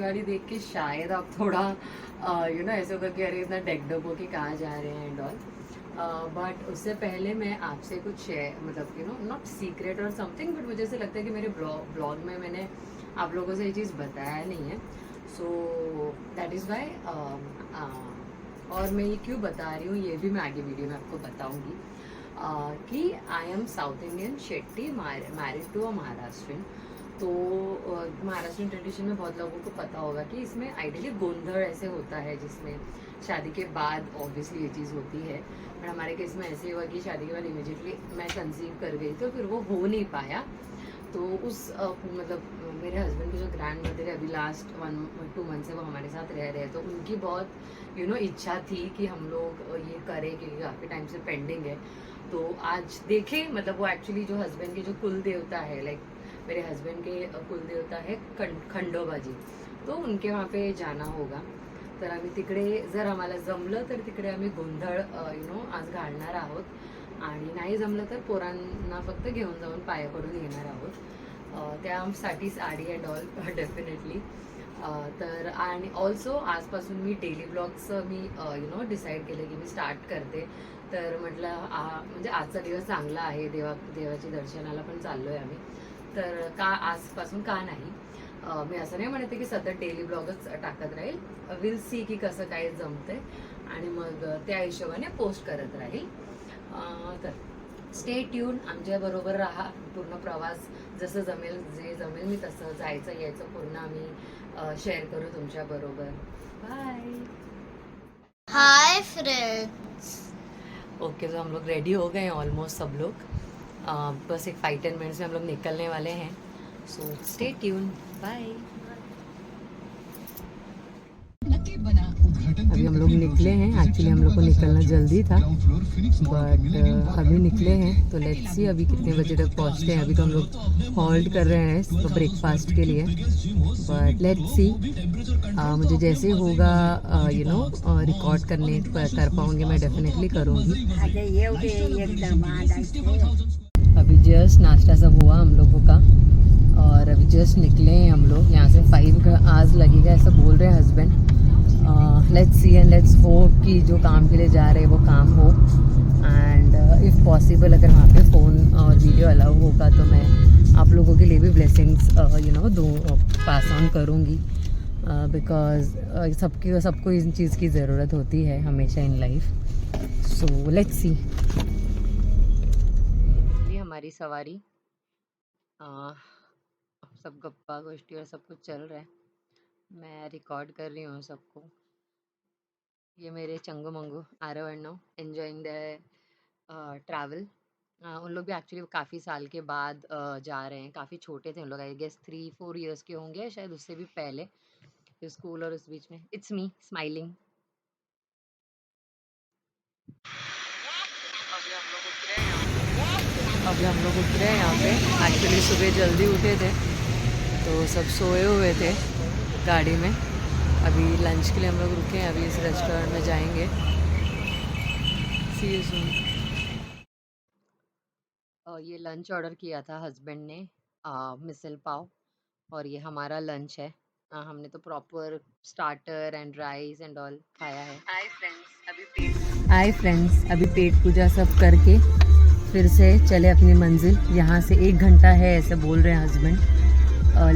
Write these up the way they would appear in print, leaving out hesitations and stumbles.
गाड़ी देख के शायद आप थोड़ा ऐसे होगा कि अरे इतना डेकडअप हो कि कहाँ जा रहे हैं एंड ऑल। बट उससे पहले मैं आपसे कुछ शेयर मतलब नॉट सीक्रेट और समथिंग, बट मुझे ऐसे लगता है कि मेरे ब्लॉग में मैंने आप लोगों से ये चीज़ बताया नहीं है। So that is why. और मैं ये क्यों बता रही हूँ ये भी मैं आगे वीडियो में आपको बताऊंगी। कि I am South Indian Shetty married to a Maharashtrian. तो महाराष्ट्रियन ट्रेडिशन में बहुत लोगों को पता होगा कि इसमें आइडियली गोंधड़ ऐसे होता है जिसमें शादी के बाद ऑब्वियसली ये चीज़ होती है। पर हमारे केस में ऐसे हुआ कि शादी के बाद इमीडिएटली मैं कंसीव कर गई तो फिर वो हो नहीं पाया। तो उस मतलब मेरे हस्बैंड के जो ग्रैंड मदर है अभी लास्ट 1-2 मंथ से वो हमारे साथ रह रहे हैं, तो उनकी बहुत इच्छा थी कि हम लोग ये करें क्योंकि काफ़ी टाइम से पेंडिंग है। तो आज देखें मतलब वो एक्चुअली जो हस्बैंड के जो कुल देवता है, लाइक मेरे हस्बैंड के कुल देवता है खंडोबाजी, तो उनके वहाँ पे जाना होगा। तर आम्ही तिकडे जर आम्हाला जमलं तर तिकडे आम्ही गोंधळ आज घालणार आहोत, आणि नाही जमलं तर पोरांना फक्त घेऊन जाऊन पाया पडून येणार आहोत. त्यासाठी साडी अँड ऑल डेफिनेटली. तर आणि ऑल्सो आजपासून मी डेली ब्लॉग्स मी डिसाईड केलं की मी स्टार्ट करते. तर म्हटलं म्हणजे आजचा दिवस चांगला आहे, देवाच्या दर्शनाला पण चाललोय आम्ही, तर का आजपासून का नाही. मी असं नाही म्हणते की सतत डेली ब्लॉगच टाकत राहील. विल सी की कसं काय जमतंय आणि मग त्या हिशोबाने पोस्ट करत राहील. तर स्टे ट्यून, आमच्या बरोबर राहा. पूर्ण प्रवास जसं जमेल, जे जमेल मी तसं जायचं यायचं पूर्ण आम्ही शेअर करू तुमच्या बरोबर. बाय. Hi friends. ओके, तो हम लोग रेडी हो गए हैं ऑलमोस्ट सब लोग. बस एक 5-10 मिनट्स में हम लोग निकलने वाले हैं. So stay tune. बाय. अभी हम लोग निकले हैं. एक्चुअली हम लोग को निकलना जल्दी था, बट अभी निकले हैं. तो लेट्स सी अभी कितने बजे तक पहुंचते हैं. अभी तो हम लोग हॉल्ट कर रहे हैं तो ब्रेकफास्ट के लिए, बट लेट्स सी. मुझे जैसे ही होगा रिकॉर्ड करने कर पाऊंगी मैं डेफिनेटली करूँगी. अभी जस्ट नाश्ता सब हुआ हम लोगों का और अभी जस्ट निकले हैं हम लोग यहाँ से. 5 आवर्स लगेगा ऐसा बोल रहे हैं husband. Let's see end let's hope कि जो काम के लिए जा रहे हैं वो काम हो, एंड इफ़ पॉसिबल अगर वहाँ पे फ़ोन और वीडियो अलाउ होगा तो मैं आप लोगों के लिए भी ब्लेसिंग्स दूँ, पास ऑन करूँगी, बिकॉज सबको इस चीज़ की ज़रूरत होती है हमेशा in life. So let's see. हमारी सवारी, सब गप्पा गोष्ठी और सब कुछ चल रहा है. मैं रिकॉर्ड कर रही हूँ सबको. ये मेरे Changu Mangu Aarav Arnav enjoying the travel. उन लोग भी एक्चुअली काफ़ी साल के बाद जा रहे हैं. काफ़ी छोटे थे उन लोग, आई गेस 3-4 इयर्स के होंगे, शायद उससे भी पहले. स्कूल और उस बीच में. It's me smiling. अभी हम लोग उतरे हैं यहाँ पे. एक्चुअली सुबह जल्दी उठे थे तो सब सोए हुए थे गाड़ी में. अभी लंच के लिए हम लोग रुके हैं. अभी इस रेस्टोरेंट में जाएंगे. See you soon. ये लंच ऑर्डर किया था हस्बैंड ने, मिसल पाव, और ये हमारा लंच है. हमने तो proper starter end rice end all खाया है. हाय फ्रेंड्स, अभी पेट पूजा सब करके फिर से चले अपनी मंजिल. यहाँ से 1 घंटा है ऐसे बोल रहे हैं हस्बैंड.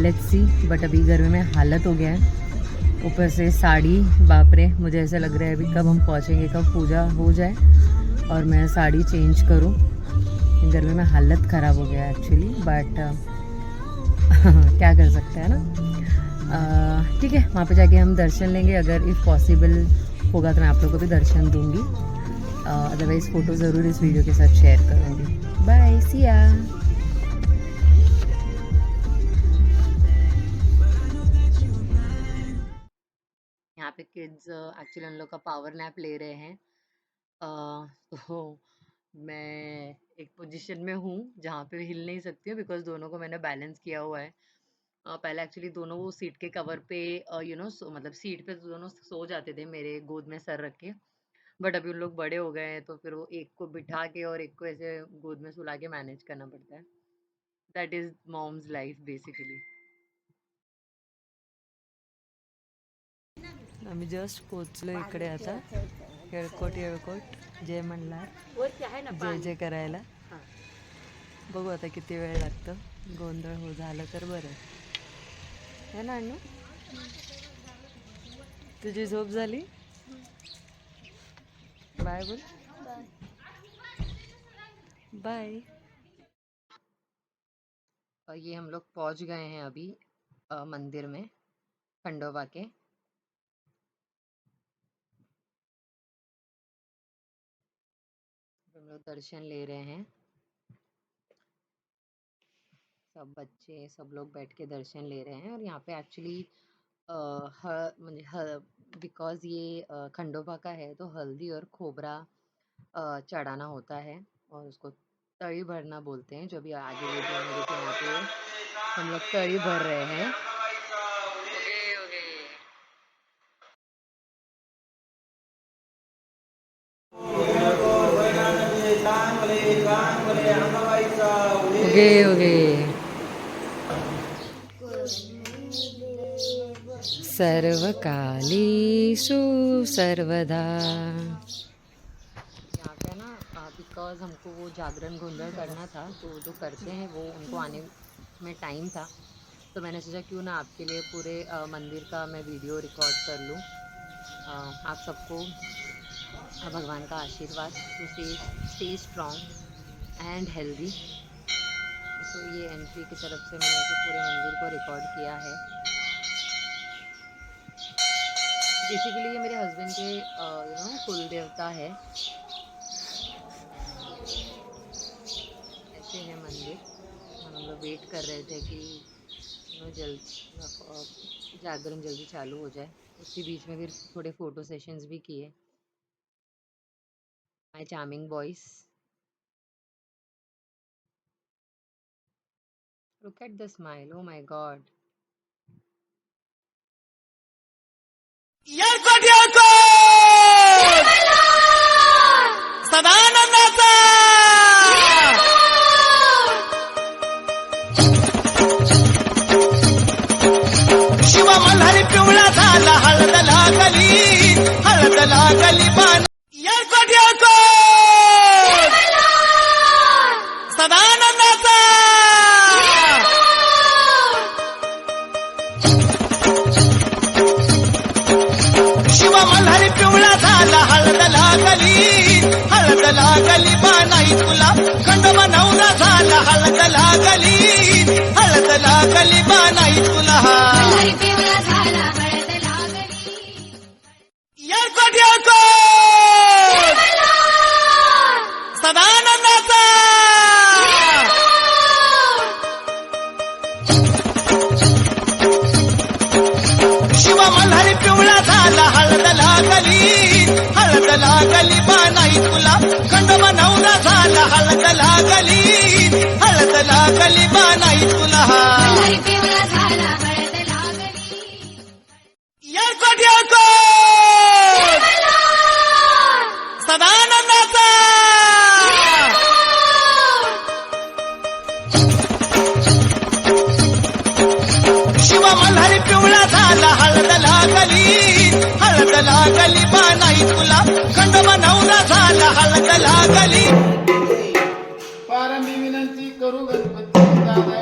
Let's see. बट अभी गर्मी में हालत हो गया है. ऊपर से साड़ी, बाप रे, मुझे ऐसा लग रहा है अभी कब हम पहुँचेंगे, कब पूजा हो जाए और मैं साड़ी चेंज करूँ. गर्मी में हालत ख़राब हो गया एक्चुअली, बट क्या कर सकते हैं ना. ठीक है, वहाँ पे जाके हम दर्शन लेंगे. अगर इफ़ पॉसिबल होगा तो मैं आप लोगों को भी दर्शन दूंगी. अदरवाइज़ फ़ोटो ज़रूर इस वीडियो के साथ शेयर करूँगी. बाय, सिया. यहाँ पे किड्स एक्चुअली उन लोग का पावर नैप ले रहे हैं. तो मैं एक पोजीशन में हूँ जहाँ पे हिल नहीं सकती हूँ बिकॉज दोनों को मैंने बैलेंस किया हुआ है. पहले एक्चुअली दोनों वो सीट के कवर पे मतलब सीट पे तो दोनों सो जाते थे मेरे गोद में सर रख के. बट अभी उन लोग बड़े हो गए हैं तो फिर वो एक को बिठा के और एक को ऐसे गोद में सुला के मैनेज करना पड़ता है. That is mom's life basically. आम्ही जस्ट पोचलो इकडे आता. येळकोट जय मल्हार जय जय करायला. बघू आता किती वेळ लागतं. गोंधळ हो झालं तर बरं है ना अण्णू. तुझी झोप झाली. बाय बोल. बाय. ये हम लोग पहुंच गए हैं अभी मंदिर में खंडोबा के. हम लोग दर्शन ले रहे हैं. सब बच्चे सब लोग बैठ के दर्शन ले रहे हैं. और यहाँ पे एक्चुअली बिकॉज ये खंडोबा का है तो हल्दी और खोबरा चढ़ाना होता है और उसको तड़ी भरना बोलते हैं. जो भी आगे वीडियो में देखिए यहाँ पे हम लोग तड़ी भर रहे हैं. Okay okay. सर्वकालीषु सर्वदा. यहाँ पे ना बिकॉज हमको वो जागरण गोंधळ करना था तो जो करते हैं वो उनको आने में टाइम था तो मैंने सोचा क्यों ना आपके लिए पूरे मंदिर का मैं वीडियो रिकॉर्ड कर लूँ. आप सबको भगवान का आशीर्वाद to stay strong and healthy. तो ये एंट्री की तरफ से मैंने ऐसे पूरे मंदिर को रिकॉर्ड किया है. बेसिकली ये मेरे हस्बैंड के कुल देवता है. ऐसे है मंदिर. हम लोग वेट कर रहे थे कि जागरण जल्दी चालू हो जाए. उसके बीच में फिर थोड़े फोटो सेशंस भी किए. My charming boys. Look at the smile. Oh my God. सदानंदाचा शिव मल्हारी पिवळा झाला. हळद लागली बाण. येळकोट सदानंदाचा शिव मल्हारी पिवळा झाला. हळद लागली बाणाई तुला. खंडोबा नवरा झाला. हळद लागली बाणाई तुला. येळकोट सदानंदाचा शिव मल्हारी पिवळा झाला. हळद लागली बाणाई तुला. खंडोबा नवरा झाला. हळद लागली बाणाई तुला. येळकोट सदानंदाचा शिव मल्हारी पिवळा झाला. हळद लागली बाणाई तुला. खंडोबा नवरा झाला. हळद लागली. पारंबी विनंती करू गणपती दादा.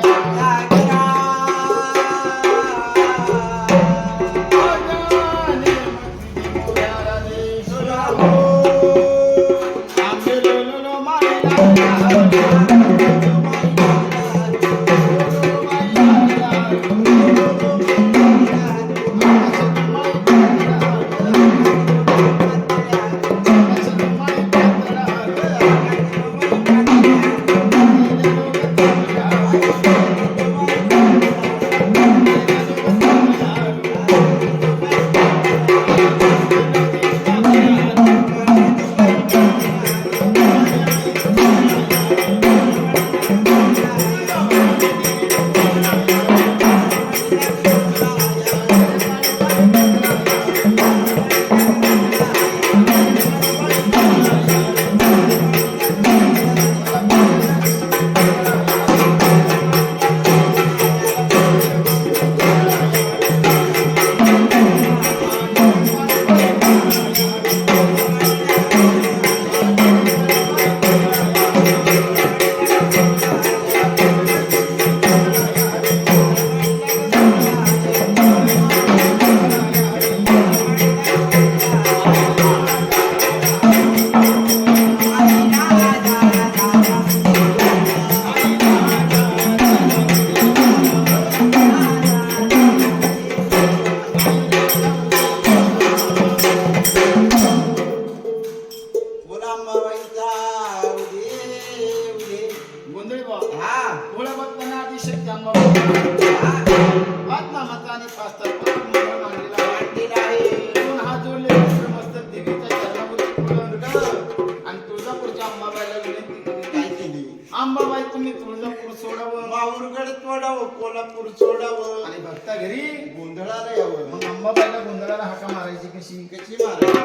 घरी गोंधळाला यावं मग अंबाबाईला गोंधळाला हाका मारायची कशी कशी मारायची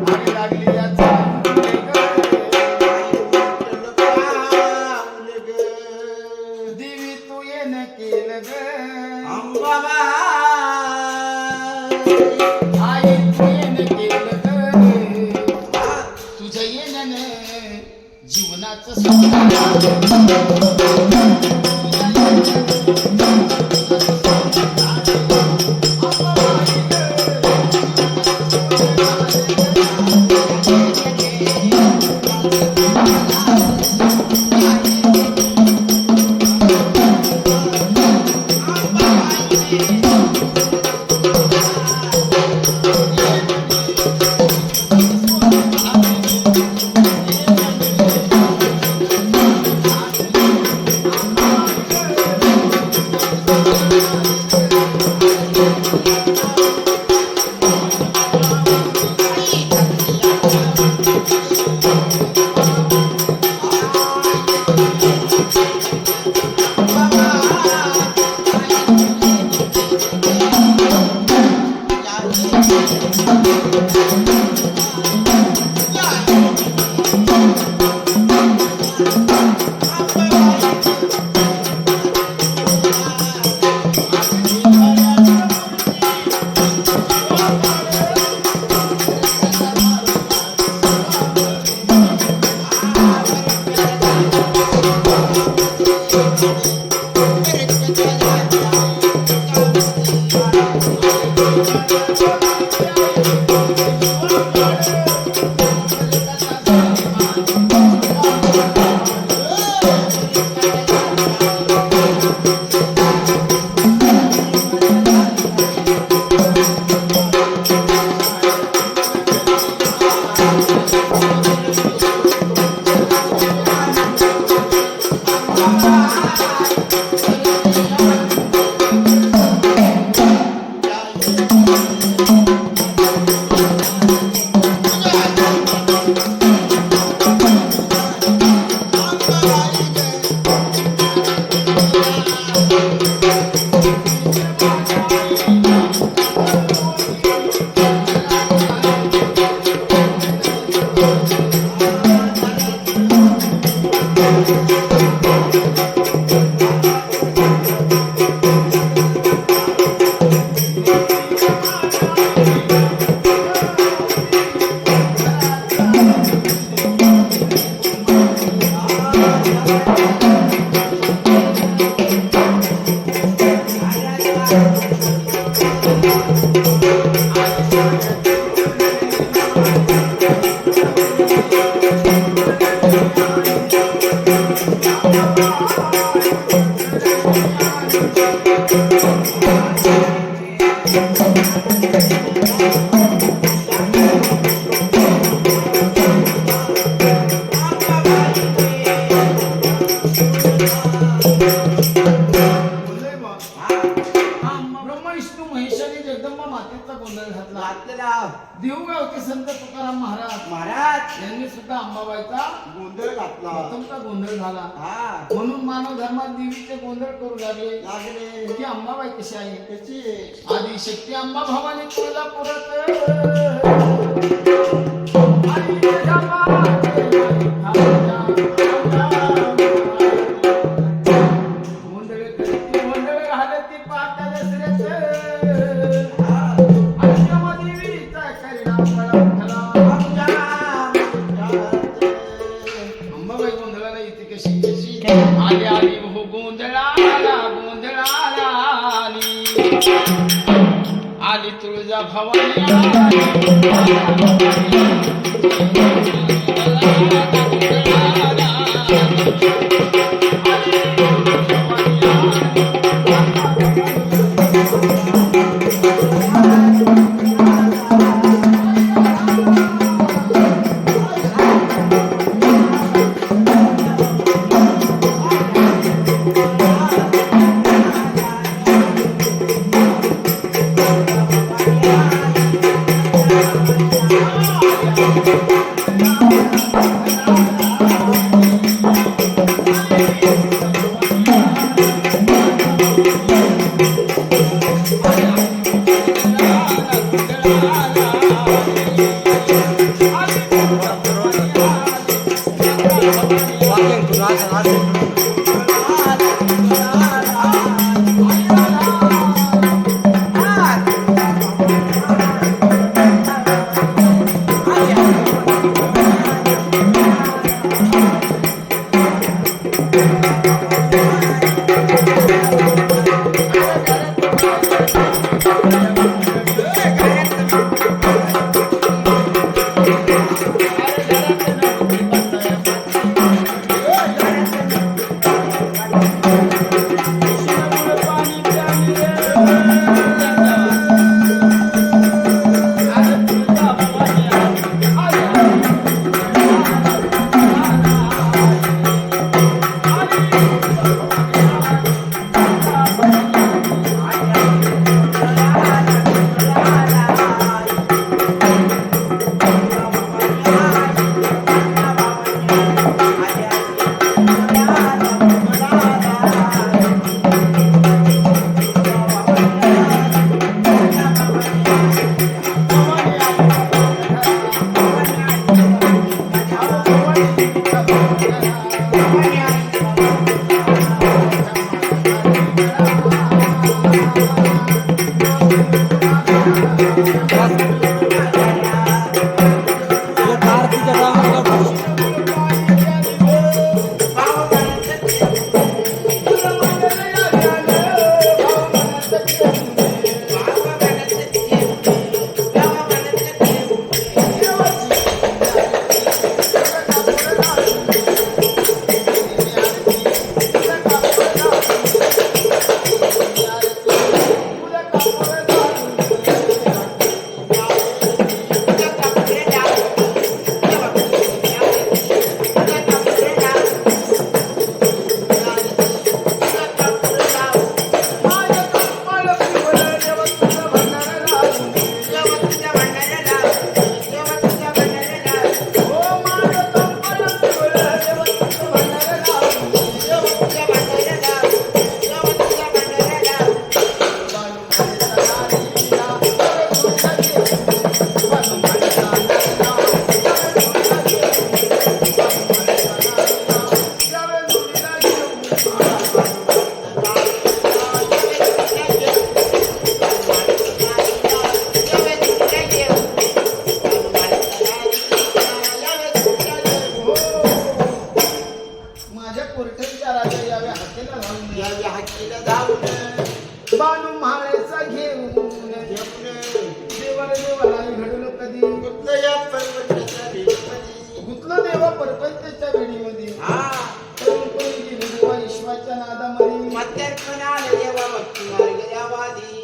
आगी लागली याचा देवी तू येणं केलं ग आई तू येणं केलं ग तुझं येण्याने जीवनाचं देऊगावचे संत तुकाराम महाराज यांनी सुद्धा अंबाबाईचा गोंधळ घातला प्रथमचा गोंधळ झाला म्हणून मानव धर्मात देवीचे गोंधळ करू लागले की अंबाबाई कशी आहे कशी आदि शक्ती अंबा भवानी तुळजापुरात गोंधळ घालती पाहता अंबाबाई गोंधळाला येते कशी कशी आली आली हो गोंधळाला गोंधळाला आली तुळजा भवानी Thank you. माझ्या कोरठ्यांच्या राजा यावे हाकेला घालून बाणू म्हाळेचा घेऊन देवाला देवाला घडलं कधी गुतलं देवा परपंचाच्या वेळीमध्ये तरुणपणी गेली देवा ईश्वराच्या नादामध्ये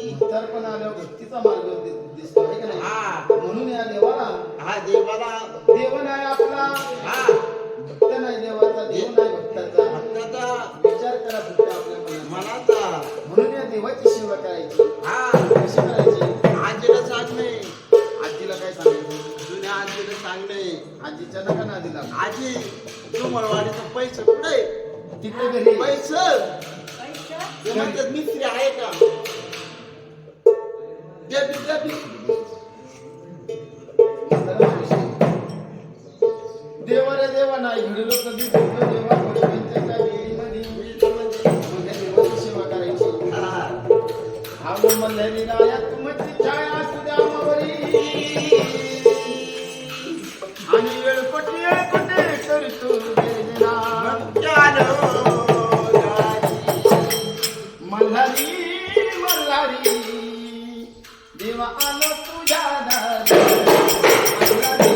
भक्तार्पण आल्यावर भक्तीचा मार्ग दिसतो आहे का नाही म्हणून या देवाला देव नाही आपला भक्त नाही देवाचा देव नाही भक्ताचा विचार करा फक्त आपल्या मनाचा म्हणून या देवाची सेवा करायची कशी करायची आजीला काय सांगायचं जुन्या आजीला सांगणे आजीच्या नका ना दिला आजी तू मळवाडीचं पैसे कुठे तिकडे घरी पैसे ते म्हणतात मिस्त्री आहे का देवा रे देवा नाही घडलो कधी बोललो देवा परपंचाच्या वेळीमध्ये मग या देवाची सेवा करायची हा मल्हारी या तुमची छाया असू द्या मावरी आणि वेळपटी करतो वेदना मल्हारी मल्हारी देवा आलो तुझ्या दारी मल्हारी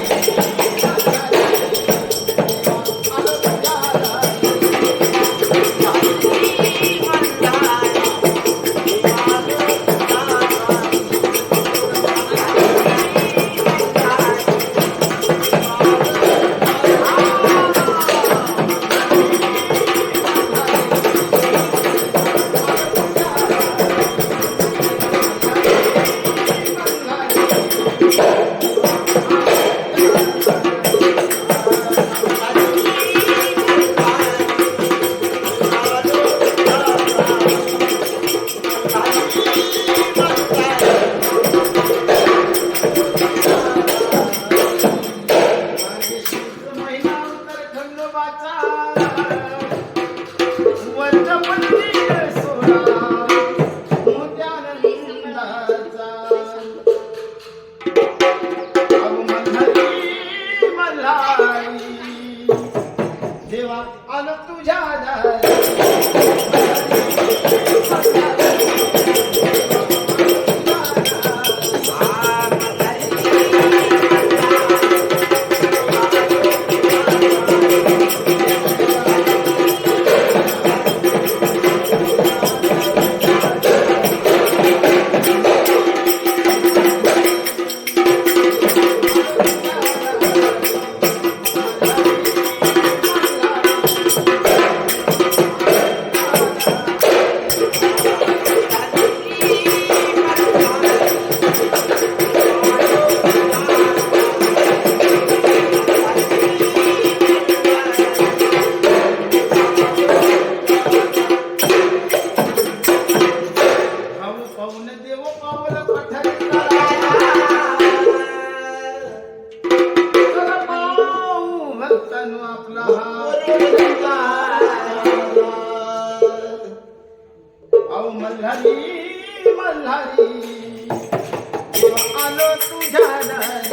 आलो तुझ्या दारी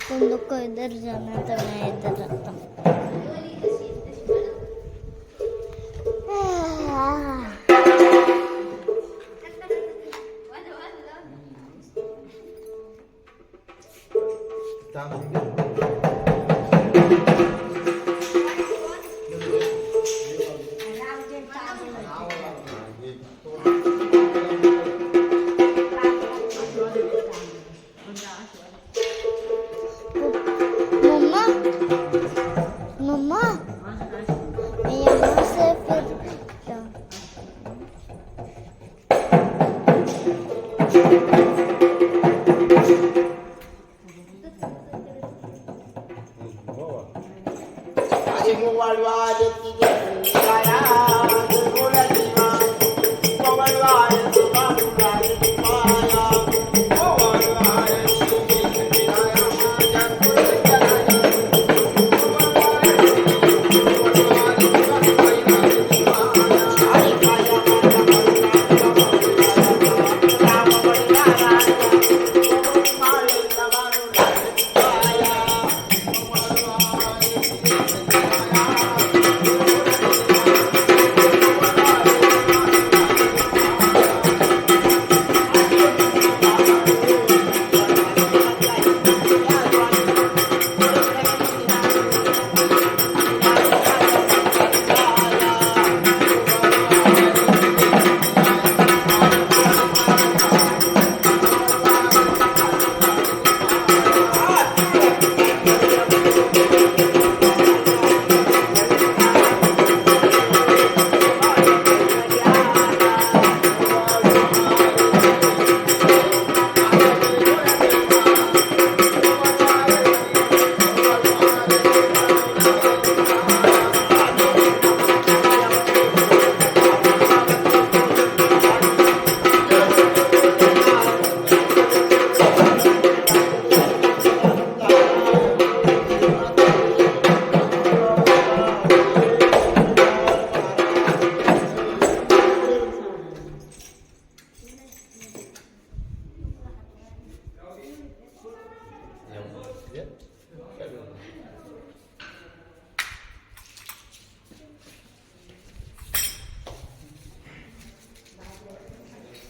तुम लोग को इधर जाना है तो मैं इधर रहता हूँ। मम्मा मम्मा यहाँ से फिर क्या?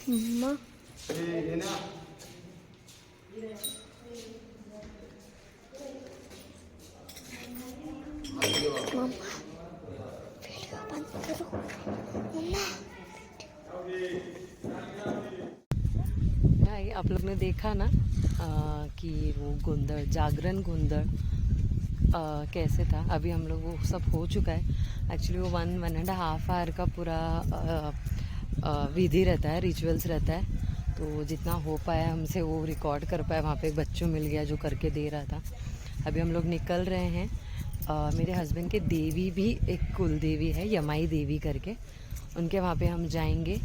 मम्मा वीडियो बंद करो मम्मा। भाई आप लोग ने देखा ना कि वो गोंधड़ जागरण गोंधड़ कैसे था। अभी हम लोग वो सब हो चुका है। एक्चुअली वो 1.5 आवर का पूरा विधि रहता है, रिचुअल्स रहता है। तो जितना हो पाया हमसे वो रिकॉर्ड कर पाया। वहाँ पे एक बच्चों मिल गया जो करके दे रहा था। अभी हम लोग निकल रहे हैं। मेरे हस्बैंड के देवी भी एक कुल देवी है, यमाई देवी करके, उनके वहाँ पे हम जाएंगे।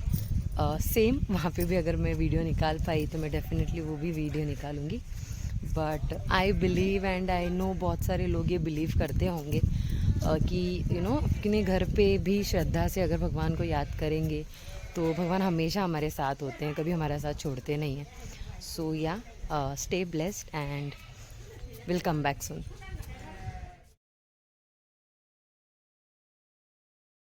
सेम वहाँ पे भी अगर मैं वीडियो निकाल पाई तो मैं डेफिनेटली वो भी वीडियो निकालूंगी। But I believe and I know बहुत सारे लोग ये बिलीव करते होंगे कि अपने घर पे भी श्रद्धा से अगर भगवान को याद करेंगे तो भगवान हमेशा हमारे साथ होते हैं, कभी हमारा साथ छोड़ते नहीं हैं। सो या stay blessed end will come back soon.